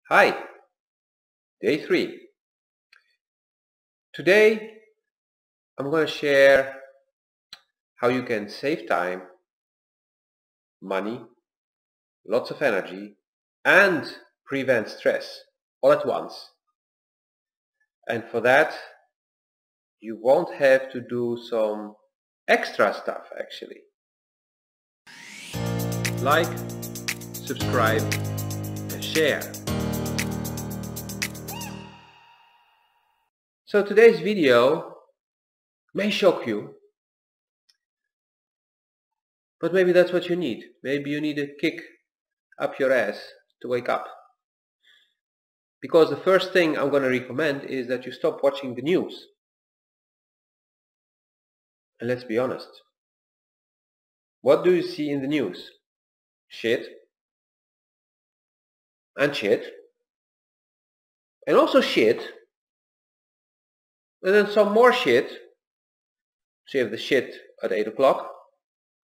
Hi, day 3. Today I'm going to share how you can save time, money, lots of energy, and prevent stress all at once. And for that you won't have to do some extra stuff actually. Like, subscribe, and share. So today's video may shock you, but maybe that's what you need. Maybe you need a kick up your ass to wake up. Because the first thing I'm going to recommend is that you stop watching the news. And let's be honest. What do you see in the news? Shit. And shit. And also shit. And then some more shit. So you have the shit at 8 o'clock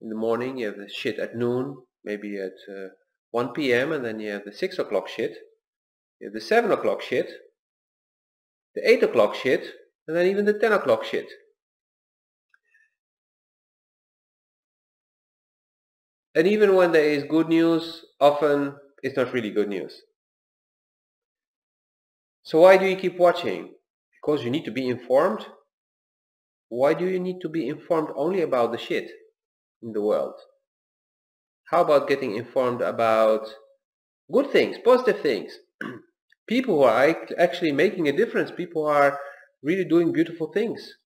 in the morning. You have the shit at noon. Maybe at 1 p.m. And then you have the 6 o'clock shit. You have the 7 o'clock shit. The 8 o'clock shit. And then even the 10 o'clock shit. And even when there is good news, often it's not really good news. So why do you keep watching? Because you need to be informed? Why do you need to be informed only about the shit in the world? How about getting informed about good things, positive things? People who are actually making a difference, people who are really doing beautiful things,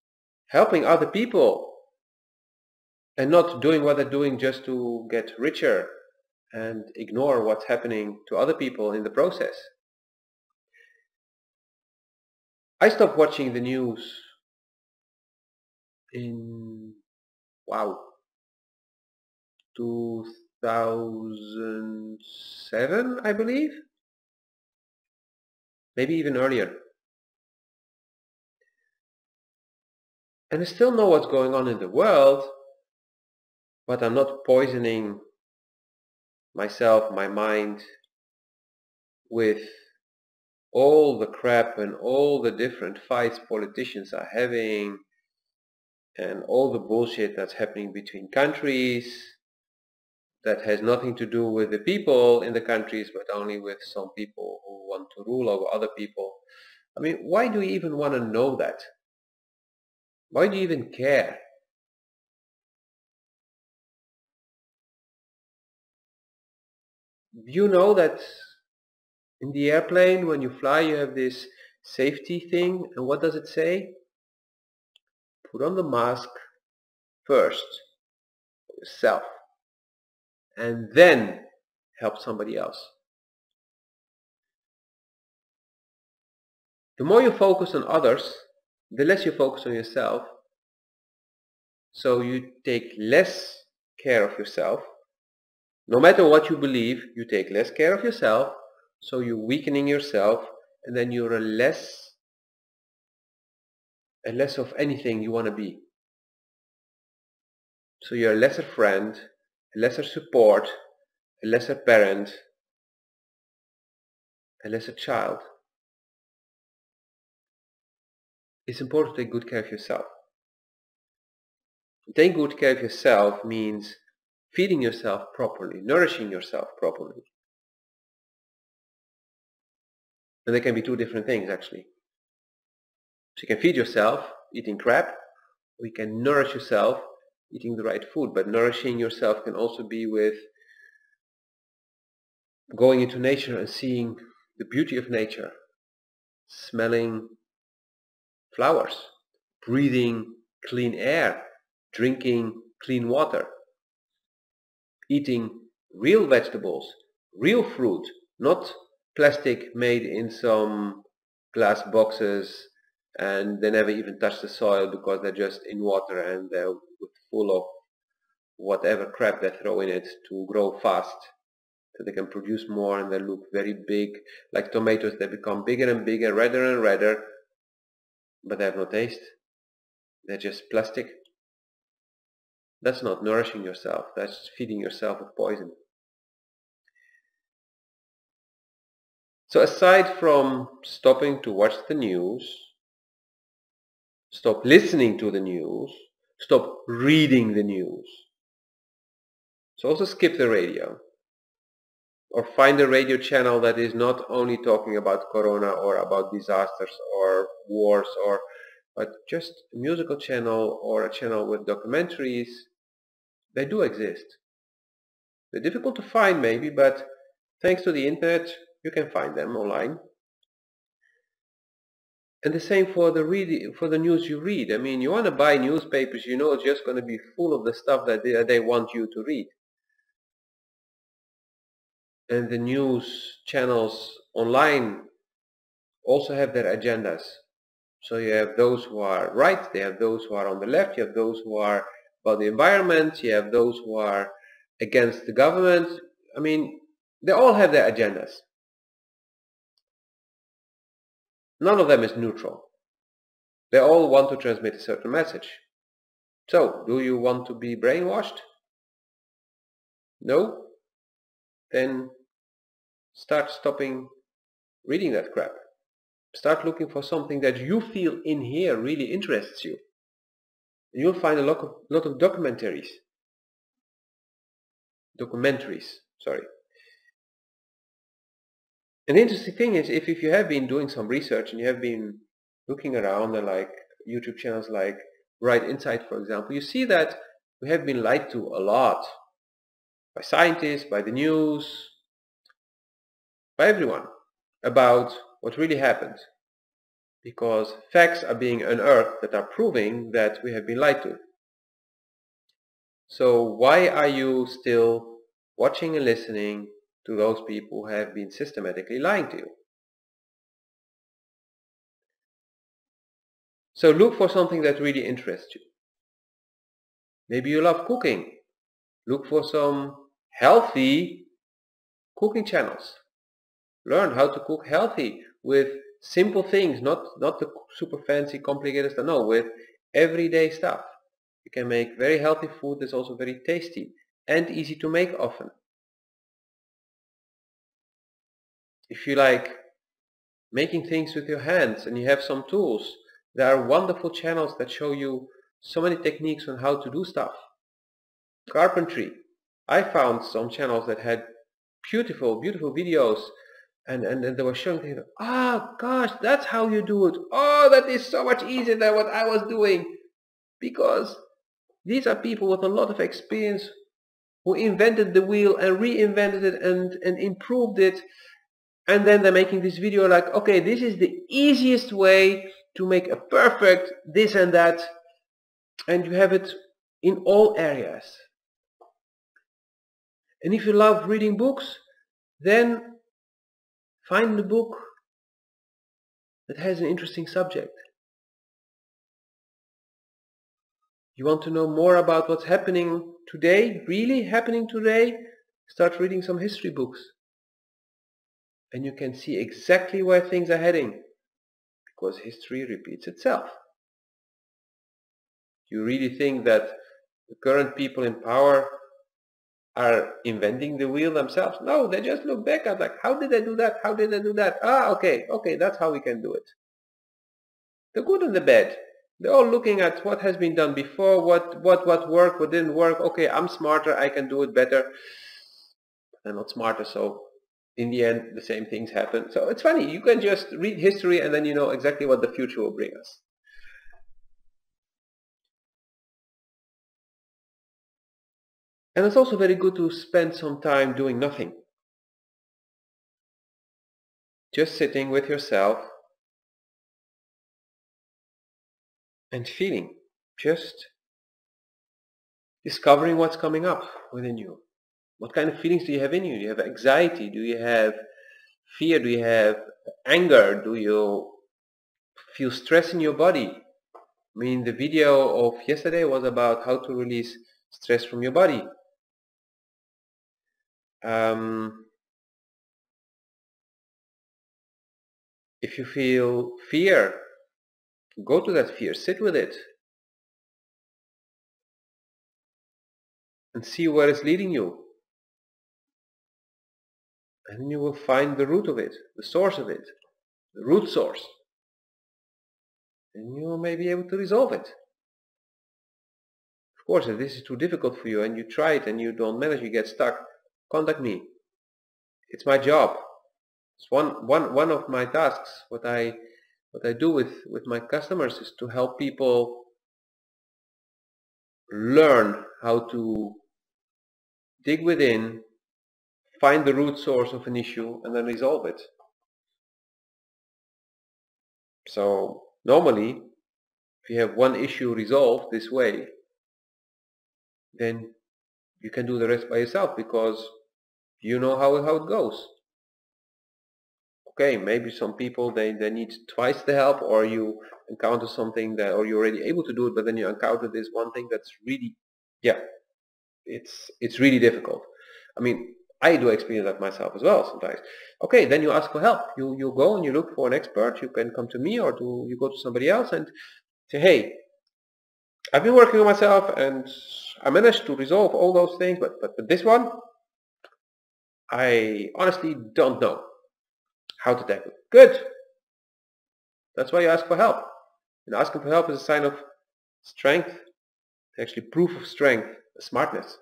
helping other people, and not doing what they're doing just to get richer and ignore what's happening to other people in the process. I stopped watching the news in 2007, I believe, maybe even earlier. And I still know what's going on in the world, but I'm not poisoning myself, my mind, with all the crap and all the different fights politicians are having and all the bullshit that's happening between countries that has nothing to do with the people in the countries, but only with some people who want to rule over other people. I mean, why do you even want to know that? Why do you even care? You know that in the airplane, when you fly, you have this safety thing, and what does it say? Put on the mask first for yourself, and then help somebody else. The more you focus on others, the less you focus on yourself. So you take less care of yourself. No matter what you believe, you take less care of yourself, so you're weakening yourself, and then you're a less of anything you want to be. So you're a lesser friend, a lesser support, a lesser parent, a lesser child. It's important to take good care of yourself. Taking good care of yourself means feeding yourself properly, nourishing yourself properly. And there can be two different things actually. So you can feed yourself eating crap, or you can nourish yourself eating the right food. But nourishing yourself can also be with going into nature and seeing the beauty of nature, smelling flowers, breathing clean air, drinking clean water, eating real vegetables, real fruit, not plastic made in some glass boxes, and they never even touch the soil because they're just in water and they're full of whatever crap they throw in it to grow fast, so they can produce more, and they look very big. Like tomatoes, they become bigger and bigger, redder and redder, but they have no taste. They're just plastic. That's not nourishing yourself, that's feeding yourself with poison. So aside from stopping to watch the news, stop listening to the news, stop reading the news. So also skip the radio. Or find a radio channel that is not only talking about corona or about disasters or wars, but just a musical channel or a channel with documentaries. They do exist. They're difficult to find maybe, but thanks to the internet you can find them online. And the same for the news you read. I mean, you want to buy newspapers, you know it's just going to be full of the stuff that they want you to read. And the news channels online also have their agendas. So you have those who are right, they have those who are on the left, you have those who are about the environment, you have those who are against the government. I mean, they all have their agendas. None of them is neutral. They all want to transmit a certain message. So, do you want to be brainwashed? No? Then start stopping reading that crap. Start looking for something that you feel in here really interests you. You'll find a lot of documentaries. Sorry. And the interesting thing is, if you have been doing some research and you have been looking around at like YouTube channels like Right Insight, for example, you see that we have been lied to a lot by scientists, by the news, by everyone about what really happened. Because facts are being unearthed that are proving that we have been lied to. So why are you still watching and listening to those people who have been systematically lying to you? So look for something that really interests you. Maybe you love cooking. Look for some healthy cooking channels. Learn how to cook healthy with simple things, not the super fancy, complicated stuff. No, with everyday stuff. You can make very healthy food that's also very tasty and easy to make often. If you like making things with your hands and you have some tools, there are wonderful channels that show you so many techniques on how to do stuff. Carpentry. I found some channels that had beautiful videos and they were showing things. Ah, gosh, that's how you do it. Oh, that is so much easier than what I was doing. Because these are people with a lot of experience who invented the wheel and reinvented it and improved it. And then they're making this video like, okay, this is the easiest way to make a perfect this and that. And you have it in all areas. And if you love reading books, then find the book that has an interesting subject. You want to know more about what's happening today, really happening today? Start reading some history books. And you can see exactly where things are heading, because history repeats itself. You really think that the current people in power are inventing the wheel themselves? No, they just look back at like, how did they do that? How did they do that? Ah, okay, that's how we can do it. The good and the bad. They're all looking at what has been done before, what worked, what didn't work. Okay, I'm smarter, I can do it better. I'm not smarter, so in the end, the same things happen. So it's funny, you can just read history and then you know exactly what the future will bring us. And it's also very good to spend some time doing nothing. Just sitting with yourself and feeling. Just discovering what's coming up within you. What kind of feelings do you have in you? Do you have anxiety? Do you have fear? Do you have anger? Do you feel stress in your body? I mean, the video of yesterday was about how to release stress from your body. If you feel fear, go to that fear, sit with it, and see where it's leading you. And then you will find the root of it, the source of it, the root source. And you may be able to resolve it. Of course, if this is too difficult for you and you try it and you don't manage, you get stuck, contact me. It's my job. It's one of my tasks. What I do with my customers is to help people learn how to dig within, find the root source of an issue, and then resolve it. So normally, if you have one issue resolved this way, then you can do the rest by yourself because you know how it goes. Okay, maybe some people they need twice the help, or you encounter something that, or you're already able to do it, but then you encounter this one thing that's really, yeah, it's really difficult. I mean, I do experience that myself as well sometimes. Okay, then you ask for help. You go and you look for an expert. You can come to me, or you go to somebody else and say, hey, I've been working on myself and I managed to resolve all those things, but this one, I honestly don't know how to tackle it. Good. That's why you ask for help. And asking for help is a sign of strength, actually proof of strength, smartness.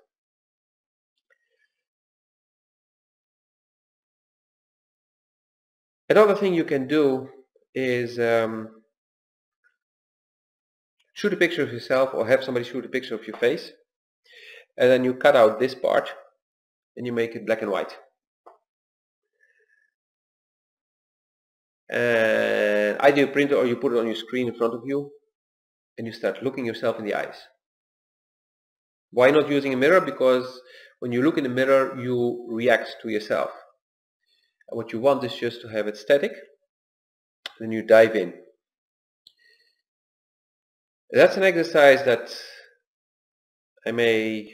Another thing you can do is shoot a picture of yourself or have somebody shoot a picture of your face, and then you cut out this part and you make it black and white. And either you print it or you put it on your screen in front of you and you start looking yourself in the eyes. Why not using a mirror? Because when you look in the mirror, you react to yourself. And what you want is just to have it static, then you dive in. That's an exercise that I may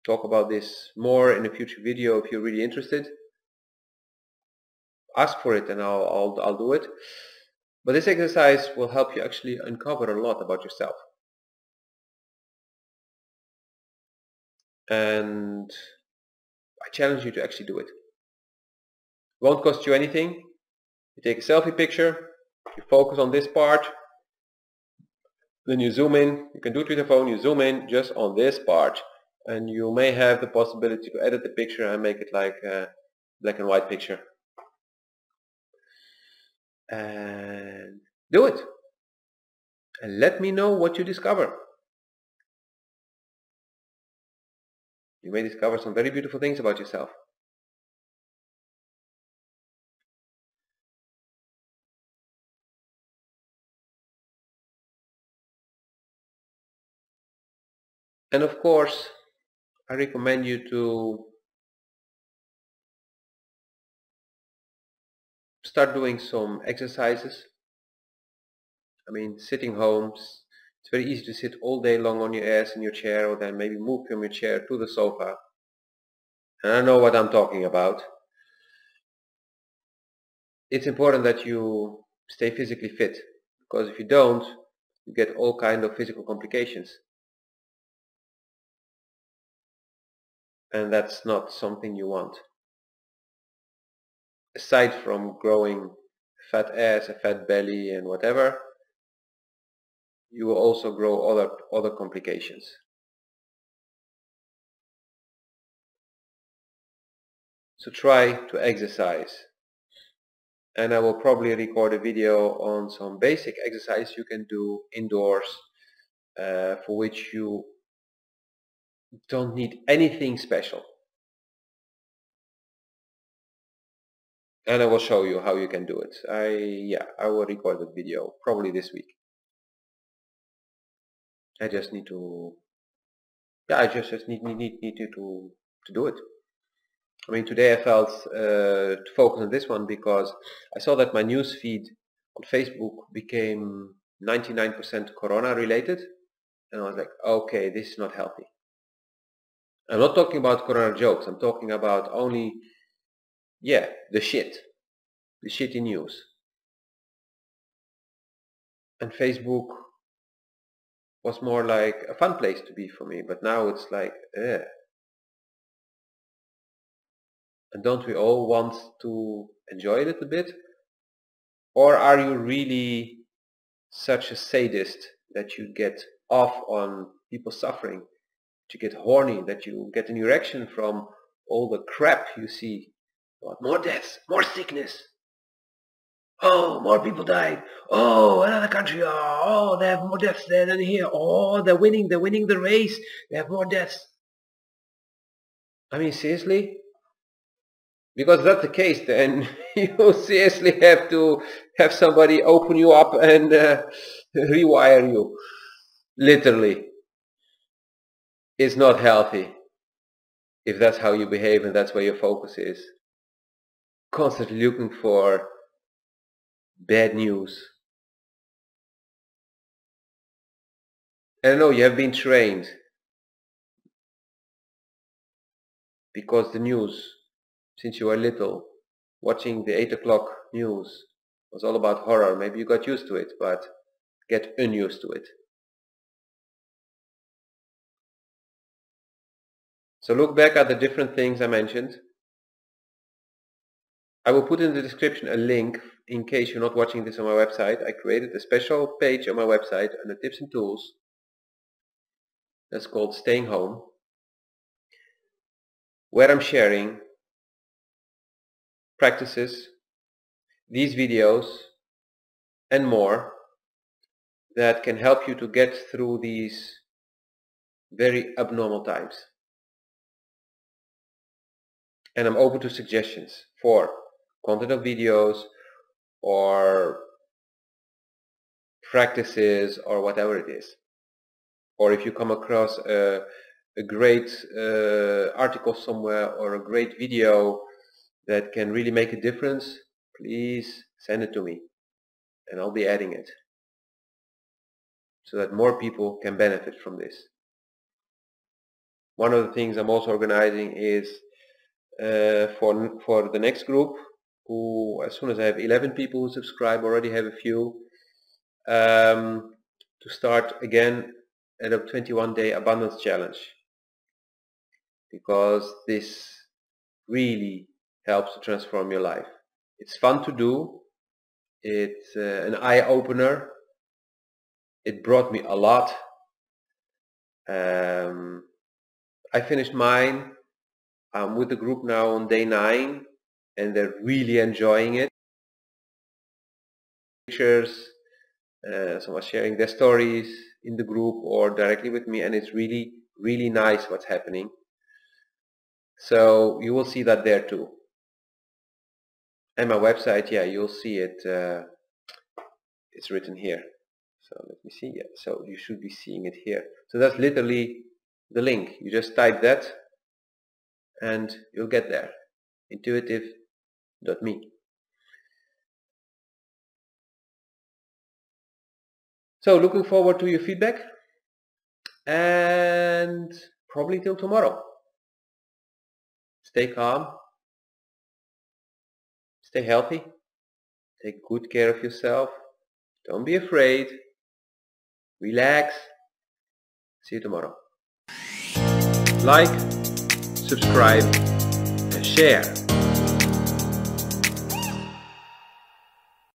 talk about this more in a future video if you're really interested. Ask for it and I'll do it. But this exercise will help you actually uncover a lot about yourself. And I challenge you to actually do it. It won't cost you anything. You take a selfie picture, you focus on this part, then you zoom in. You can do it with your phone. You zoom in just on this part, and you may have the possibility to edit the picture and make it like a black and white picture. And do it. And let me know what you discover. You may discover some very beautiful things about yourself. And of course, I recommend you to start doing some exercises. I mean, sitting home, it's very easy to sit all day long on your ass in your chair, or then maybe move from your chair to the sofa. And I know what I'm talking about. It's important that you stay physically fit, because if you don't, you get all kinds of physical complications. And that's not something you want. Aside from growing fat ass, a fat belly and whatever, you will also grow other complications. So try to exercise. And I will probably record a video on some basic exercise you can do indoors for which you don't need anything special. And I will show you how you can do it. I will record the video probably this week. I just need to, I just need to do it. I mean, today I felt to focus on this one because I saw that my news feed on Facebook became 99% Corona related, and I was like, okay, this is not healthy. I'm not talking about Corona jokes. I'm talking about only, the shitty news. And Facebook was more like a fun place to be for me, but now it's like, And don't we all want to enjoy a little bit? Or are you really such a sadist that you get off on people suffering, that you get horny, that you get an erection from all the crap you see? What? More deaths, more sickness. Oh, more people died. Oh, another country. Oh, they have more deaths there than here. Oh, they're winning the race. They have more deaths. I mean, seriously? Because if that's the case, then you seriously have to have somebody open you up and rewire you. Literally. It's not healthy if that's how you behave and that's where your focus is. Constantly looking for bad news. And I know you have been trained because the news, since you were little, watching the 8 o'clock news was all about horror. Maybe you got used to it, but get unused to it. So look back at the different things I mentioned. I will put in the description a link in case you're not watching this on my website. I created a special page on my website under tips and tools that's called Staying Home, where I'm sharing practices, these videos and more that can help you to get through these very abnormal times. And I'm open to suggestions for content of videos or practices or whatever it is. Or if you come across a great article somewhere or a great video that can really make a difference, please send it to me and I'll be adding it so that more people can benefit from this. One of the things I'm also organizing is for the next group, who as soon as I have 11 people who subscribe, already have a few, to start again at a 21-day abundance challenge, because this really helps to transform your life. It's fun to do. It's an eye-opener. It brought me a lot. I finished mine. I'm with the group now on day 9 and they're really enjoying it. Pictures, someone sharing their stories in the group or directly with me, and it's really, really nice what's happening. So you will see that there too. And my website, yeah, you'll see it. It's written here. So let me see. Yeah, so you should be seeing it here. So that's literally the link. You just type that and you'll get there. intuitiv.me. So looking forward to your feedback and probably till tomorrow. Stay calm, stay healthy, take good care of yourself, don't be afraid, relax. See you tomorrow. Like, subscribe and share.